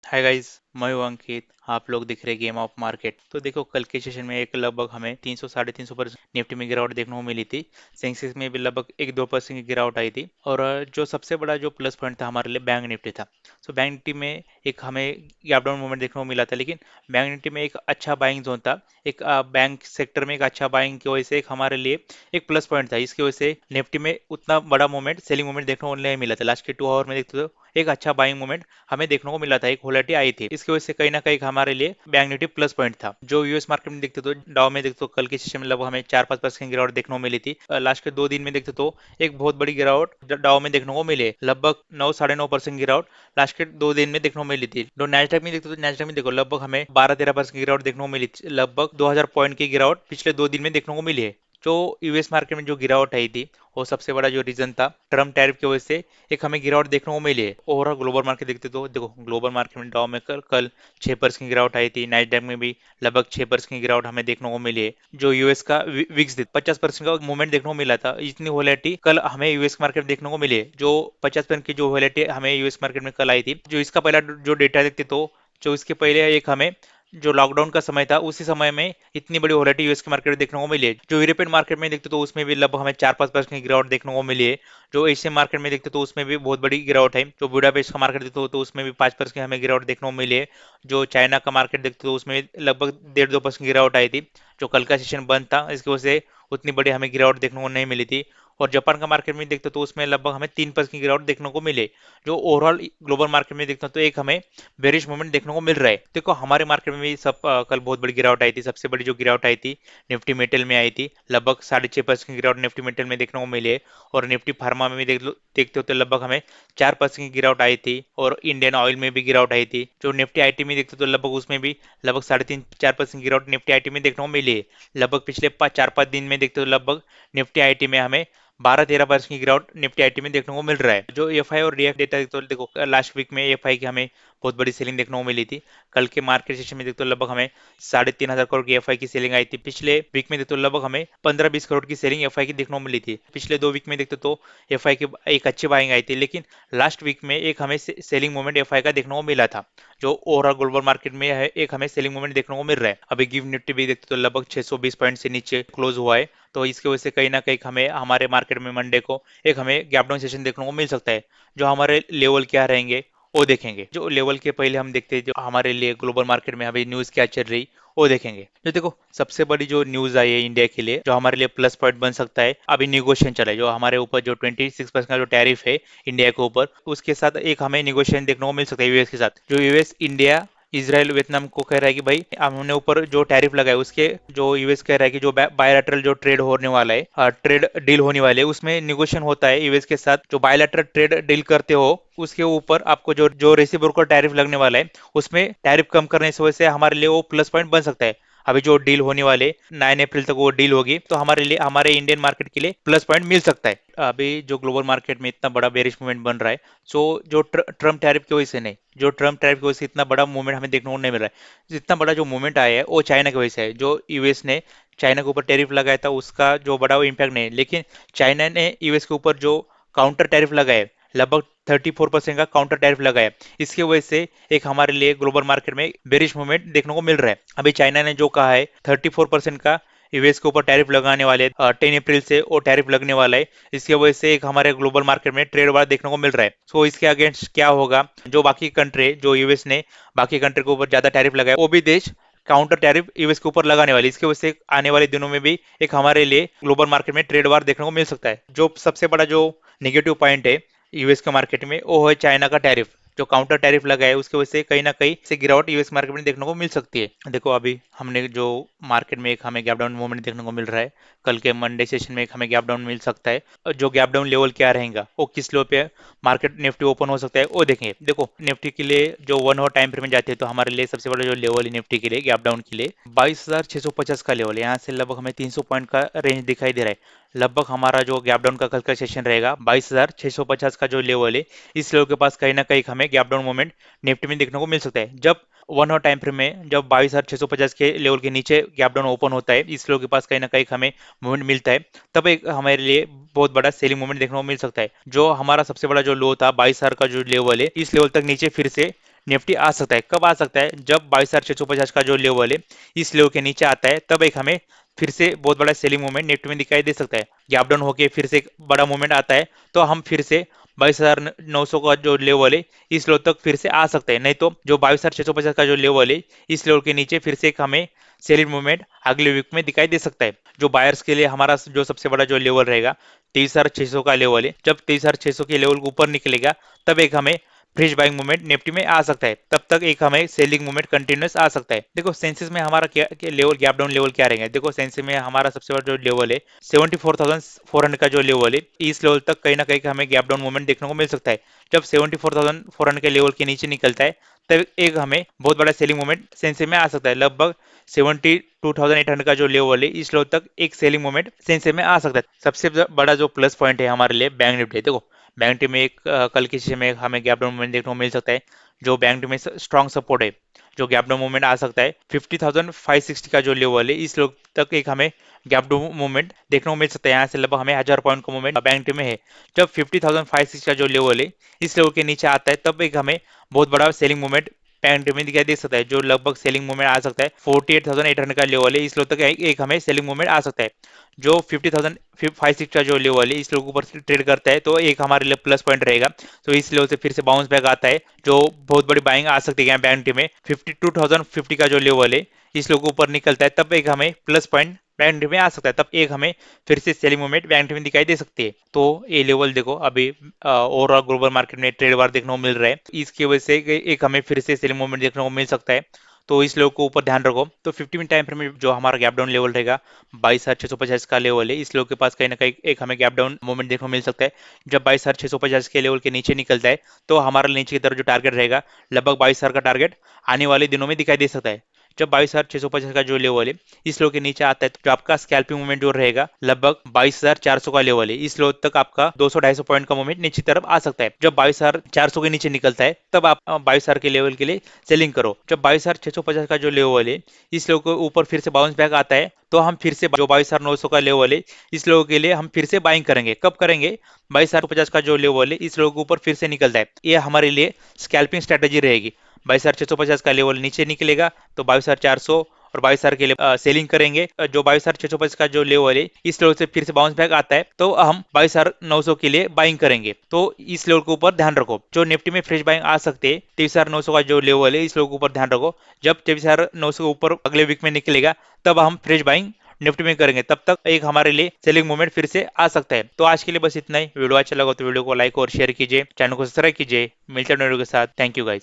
Hi guys, मैं हूं अंकित। आप लोग दिख रहे गेम ऑफ मार्केट। तो देखो, कल के सेशन में एक लगभग हमें 300 साढ़े 300% निफ्टी में गिरावट देखने को मिली थी। सेंसेक्स में भी लगभग 1-2% की गिरावट आई थी। और जो सबसे बड़ा जो प्लस पॉइंट था हमारे लिए बैंक निफ्टी था। सो बैंक निफ्टी में एक हमें गैप डाउन मूवमेंट देखने को मिला था, लेकिन बैंक निफ्टी में एक अच्छा बाइंग जोन था। एक बैंक सेक्टर में एक अच्छा बाइंग की वजह से एक हमारे लिए एक प्लस पॉइंट था। इसकी वजह से निफ्टी में उतना बड़ा मूवमेंट, सेलिंग मूवमेंट देखने को नहीं मिला था। लास्ट के 2 आवर में देखते तो एक अच्छा बाइंग मूवमेंट हमें देखने को मिला था, एक वोलेटिलिटी आई थी। इसकी वजह से कहीं ना कहीं हमारे लिए बैंक निफ्टी प्लस पॉइंट था। जो यूएस मार्केट में देखते तो डाउ में देखते तो कल के सेशन में लगभग हमें 4-5% की गिरावट देखने को मिली थी। लास्ट के 2 दिन में देखते तो एक बहुत बड़ी गिरावट डाउ में देखने को मिले, लगभग 9-9.5% गिरावट लास्ट के 2 दिन में देखने को मिली थी। जो नेस्डैक में देखते तो नेस्डैक में देखो लगभग हमें 12-13% की गिरावट देखने को मिली थी। लगभग 2000 पॉइंट की गिरावट पिछले 2 दिन में देखने को मिली है। जो यूएस मार्केट में जो गिरावट आई थी, वो सबसे बड़ा जो रीजन था ट्रम्प टैरिफ की वजह से एक हमें गिरावट देखने को मिली है। ओवरऑल ग्लोबल मार्केट देखते तो देखो, ग्लोबल मार्केट में डाउ में कल 6% की गिरावट आई थी। नाइसडैक में भी लगभग 6% की गिरावट हमें देखने को मिली है। जो यूएस का विक्स 50% का मूवमेंट देखने को मिला था। इतनी वोलेटिलिटी कल हमें यूएस मार्केट देखने को मिली है। जो 50% की जो वोलेटिलिटी हमें यूएस मार्केट में कल आई थी, जो इसका पहला जो डेटा देखते तो जो इसके पहले एक हमें जो लॉकडाउन का समय था, उसी समय में इतनी बड़ी वोलेटिलिटी यूएस के मार्केट में देखने को मिली है। जो यूरोपियन मार्केट में देखते तो उसमें भी लगभग हमें 4-5% की गिरावट देखने को मिली है। जो एशियन मार्केट में देखते तो उसमें भी बहुत बड़ी गिरावट है। जो बुडापेस्ट का मार्केट देखते हो तो उसमें भी 5% की हमें गिरावट देखने को मिली है। जो चाइना का मार्केट देखते तो उसमें लगभग 1.5-2% की गिरावट आई थी। जो कल का सेशन बंद था, इसकी वजह से उतनी बड़ी हमें गिरावट देखने को नहीं मिली थी। और जापान का मार्केट में देखते तो उसमें लगभग हमें 3% की गिरावट देखने को मिले। जो ओवरऑल ग्लोबल मार्केट में देखते तो एक हमें बेरिश मूवमेंट देखने को मिल रहा है। देखो, हमारे मार्केट में भी सब कल बहुत बड़ी गिरावट आई थी। सबसे बड़ी जो गिरावट आई थी निफ्टी मेटल में आई थी। लगभग 6.5% की गिरावट निफ्टी मेटल में देखने को मिली है। और निफ्टी फार्मा में भी देखते हो तो लगभग हमें 4% की गिरावट आई थी। और इंडियन ऑयल में भी गिरावट आई थी। जो निफ्टी आईटी में देखते तो लगभग उसमें भी लगभग 3.5-4% की गिरावट निफ्टी आईटी में देखने को मिली है। लगभग पिछले 4-5 दिन में देखते तो लगभग निफ्टी आईटी में हमें 12-13% की गिरावट निफ्टी आईटी में देखने को मिल रहा है। जो एफआई और डीएफ डेटा तो देखो, लास्ट वीक में एफआई की हमें बहुत बड़ी सेलिंग देखने को मिली थी। कल के मार्केट सेशन में देखते तो लगभग हमें 3,500 करोड़ की एफआई की सेलिंग आई थी। पिछले वीक में देखते तो लगभग हमें 15-20 करोड़ की सेलिंग एफआई की देखने को मिली थी। पिछले 2 वीक में देखते तो एफआई की एक अच्छी बाइंग आई थी, लेकिन लास्ट वीक में एक हमें सेलिंग मूवमेंट एफआई का देखने को मिला था। जो ओवरऑल ग्लोबल मार्केट में है, एक हमें सेलिंग मूवमेंट देखने को मिल रहा है। अभी गिव निफ्टी भी देखते तो लगभग 620 पॉइंट से नीचे क्लोज हुआ है। तो इसकी वजह से कहीं ना कहीं हमें हमारे मार्केट में मंडे को एक हमें गैप डाउन सेशन देखने को मिल सकता है। जो हमारे लेवल क्या रहेंगे वो देखेंगे। जो लेवल के पहले हम देखते हैं जो हमारे लिए ग्लोबल मार्केट में अभी न्यूज क्या चल रही वो देखेंगे। जो देखो, सबसे बड़ी जो न्यूज आई है इंडिया के लिए, जो हमारे लिए प्लस पॉइंट बन सकता है, अभी निगोशिएशन चला है। जो हमारे ऊपर जो 26% का जो टैरिफ है इंडिया के ऊपर, उसके साथ एक हमें निगोशिएशन देखने को मिल सकता है यूएस के साथ। जो यूएस इंडिया इसराइल वियतनाम को कह रहा है कि भाई हमने ऊपर जो टैरिफ लगाए उसके, जो यूएस कह रहा है कि जो बायलैटरल जो ट्रेड होने वाला है, ट्रेड डील होने वाले है, उसमें निगोशिएशन होता है यूएस के साथ। जो बायलैटरल ट्रेड डील करते हो उसके ऊपर आपको जो जो रेसिप्रोकल टैरिफ लगने वाला है, उसमें टैरिफ कम करने से वजह से हमारे लिए वो प्लस पॉइंट बन सकता है। अभी जो डील होने वाले 9 अप्रैल तक वो डील होगी, तो हमारे लिए, हमारे इंडियन मार्केट के लिए प्लस पॉइंट मिल सकता है। अभी जो ग्लोबल मार्केट में इतना बड़ा बेरिश मूवमेंट बन रहा है, सो जो ट्रम्प टैरिफ की वजह से नहीं, जो ट्रम्प टैरिफ की वजह से इतना बड़ा मूवमेंट हमें देखने को नहीं मिल रहा है। जितना बड़ा जो मूवमेंट आया है वो चाइना की वजह से है। जो यूएस ने चाइना के ऊपर टैरिफ लगाया था उसका जो बड़ा इम्पैक्ट नहीं है, लेकिन चाइना ने यूएस के ऊपर जो काउंटर टैरिफ लगाए, लगभग 34% का काउंटर टैरिफ लगाया, इसकी वजह से एक हमारे लिए ग्लोबल मार्केट में बेरिश मूवमेंट देखने को मिल रहा है। अभी चाइना ने जो कहा है 34% का यूएस के ऊपर टैरिफ लगाने वाले, 10 अप्रैल से वो टैरिफ लगने वाला है। इसकी वजह से एक हमारे ग्लोबल मार्केट में ट्रेड वार देखने को मिल रहा है। सो इसके अगेंस्ट क्या होगा, जो बाकी कंट्री, जो यूएस ने बाकी कंट्री के ऊपर ज्यादा टैरिफ लगाया, वो भी देश काउंटर टैरिफ यूएस के ऊपर लगाने वाली। इसकी वजह से आने वाले दिनों में भी एक हमारे लिए ग्लोबल मार्केट में ट्रेड वार देखने को मिल सकता है। जो सबसे बड़ा जो नेगेटिव पॉइंट है यूएस के मार्केट में, वो है चाइना का टैरिफ। जो काउंटर टैरिफ लगा है उसकी वजह से कहीं ना कहीं से गिरावट यूएस मार्केट में देखने को मिल सकती है। देखो, अभी हमने जो मार्केट में एक हमें गैप डाउन मूवमेंट देखने को मिल रहा है। कल के मंडे सेशन में एक हमें गैप डाउन मिल सकता है। और जो गैप डाउन लेवल क्या रहेगा, वो किस लो पे मार्केट निफ्टी ओपन हो सकता है वो देखेंगे। देखो, निफ्टी के लिए जो 1 आवर टाइम फ्रेम में जाते हैं तो हमारे लिए सबसे बड़ा जो लेवल है निफ्टी के लिए गैप डाउन के लिए 22,650 का लेवल है। यहाँ से लगभग हमें 300 पॉइंट का रेंज दिखाई दे रहा है। लगभग हमारा जो गैप डाउन का कल का सेशन रहेगा 22,650 का जो लेवल है, इस लेवल के पास कहीं ना कहीं हमें गैप डाउन मूवमेंट निफ्टी में देखने को मिल सकता है। जब 1 आवर टाइम फ्रेम में जब 22,650 के लेवल के नीचे गैप डाउन ओपन होता है, इस लेवल के पास कहीं ना कहीं हमें मूवमेंट मिलता है, तब एक हमारे लिए बहुत बड़ा सेलिंग मूवमेंट देखने को मिल सकता है। जो हमारा सबसे बड़ा जो लो था 22,000 का जो लेवल है, इस लेवल तक नीचे फिर से निफ्टी आ सकता है। कब आ सकता है? जब 22,650 का जो लेवल है इस लेवल के नीचे आता है, तब एक हमें फिर से बहुत बड़ा सेलिंग मूवमेंट निफ्टी में दिखाई दे सकता है। गैप डाउन होके फिर से एक बड़ा मूवमेंट आता है, तो हम फिर से 22,900 का जो लेवल है इस लेवल तक फिर से आ सकते हैं। नहीं तो जो 22,650 का जो लेवल है इस लेवल के नीचे फिर से एक हमें सेलिंग मूवमेंट अगले वीक में दिखाई दे सकता है। जो बायर्स के लिए हमारा जो सबसे बड़ा जो लेवल रहेगा 23,600 का लेवल है। जब 23,600 के लेवल ऊपर निकलेगा तब एक हमें फ्रेश बाइंग मूवमेंट निफ्टी में आ सकता है। तब तक एक हमें सेलिंग मूवमेंट कंटिन्यूस आ सकता है। देखो सेंसेस में हमारा क्या लेवल, गैप डाउन लेवल क्या रहेगा? देखो सेंसेस में हमारा सबसे बड़ा जो लेवल है 74,400 का जो लेवल है इस लेवल तक कहीं ना कहीं हमें गैप डाउन मूवमेंट देखने को मिल सकता है। जब 74,400 के लेवल के नीचे निकलता है तब एक हमें बहुत बड़ा सेलिंग मूवमेंट सेंसेस में आ सकता है। लगभग 72,800 का जो लेवल है इस लेवल तक एक सेलिंग मूवमेंट सेंसेस में आ सकता है। सबसे बड़ा जो प्लस पॉइंट है हमारे लिए बैंक निफ्टी। देखो बैंक निफ्टी में एक कल की सेशन में हमें गैप डाउन मूवमेंट देखने को मिल सकता है। जो बैंक निफ्टी में स्ट्रॉन्ग सपोर्ट है, जो गैप डाउन मूवमेंट आ सकता है 50,560 का जो लेवल है इस लेवल तक एक हमें गैप डाउन मूवमेंट देखने को मिल सकता है। यहाँ से लगभग हमें 1,000 पॉइंट का मूवमेंट बैंक निफ्टी में है। जब 50,560 का जो लेवल है इस लेवल के नीचे आता है तब एक हमें बहुत बड़ा सेलिंग मूवमेंट बैंक निफ्टी में दिखाई दे सकता है। जो लगभग सेलिंग मूवमेंट आ सकता है 48,800 का लेवल है इस लेवल तक एक हमें सेलिंग मूवमेंट आ सकता है। जो 50,560 का जो लेवल है इस लेवल के ऊपर ट्रेड करता है तो एक हमारे लिए प्लस पॉइंट रहेगा। तो इस लेवल से फिर से बाउंस बैक आता है, जो बहुत बड़ी बाइंग आ सकती है बैंक निफ्टी में। 52,050 का जो लेवल है इस लेवल के ऊपर निकलता है तब एक हमें प्लस पॉइंट बैंक निफ्टी में आ सकता है। तब एक हमें फिर से सेलिंग मूवमेंट बैंक निफ्टी में दिखाई दे सकती है। तो ये लेवल देखो अभी ओवरऑल ग्लोबल मार्केट में ट्रेड वार देखने को मिल रहा है, इसकी वजह से एक हमें फिर से सेलिंग मूवमेंट देखने को मिल सकता है। तो इस लेवल को ऊपर ध्यान रखो। तो 50 मिनट टाइम फ्रेम में जो हमारा गैप डाउन लेवल रहेगा 22,650 का लेवल है इस लेवल के पास कहीं ना कहीं एक हमें गैप डाउन मूवमेंट देखने को मिल सकता है। जब 22,650 के लेवल के नीचे निकलता है तो हमारा नीचे की तरफ जो टारगेट रहेगा लगभग 22,000 का टारगेट आने वाले दिनों में दिखाई दे सकता है। जब 22,650 का जो लेवल है इस लेवल के नीचे आता है तो जो आपका स्कैल्पिंग मूवमेंट जो रहेगा लगभग 22,400 का लेवल है इस लेवल तक आपका 200-250 पॉइंट का मूवमेंट नीचे तरफ आ सकता है। जब 22,400 के नीचे निकलता है तब आप 22,000 के लेवल के लिए सेलिंग करो। जब 22,650 का जो लेवल है इस लेवल के ऊपर फिर से बाउंस बैक आता है तो हम फिर से जो 22,900 का लेवल है इस लेवल के लिए हम फिर से बाइंग करेंगे। कब करेंगे? 22,050 का जो लेवल है इस लेवल के ऊपर फिर से निकलता है, ये हमारे लिए स्कैल्पिंग स्ट्रेटेजी रहेगी। 22,650 का लेवल नीचे निकलेगा तो 22,400 और 22,000 के लिए सेलिंग करेंगे। जो 22,650 का जो लेवल है इस लेवल से फिर से बाउंस बैक आता है तो हम 22,900 के लिए बाइंग करेंगे। तो इस लेवल के ऊपर ध्यान रखो। जो निफ्टी में फ्रेश बाइंग आ सकते हैं 23,900 का जो लेवल है इस लेवल के ऊपर ध्यान रखो। जब 23,900 के ऊपर अगले वीक में निकलेगा तब हम फ्रेश बाइंग निफ्टी में करेंगे। तब तक एक हमारे लिए सेलिंग मूवमेंट फिर से आ सकता है। तो आज के लिए बस इतना ही। वीडियो अच्छा लगा तो वीडियो को लाइक और शेयर कीजिए, चैनल को सब्सक्राइब कीजिए। मिलते हैं वीडियो के साथ। Thank you guys.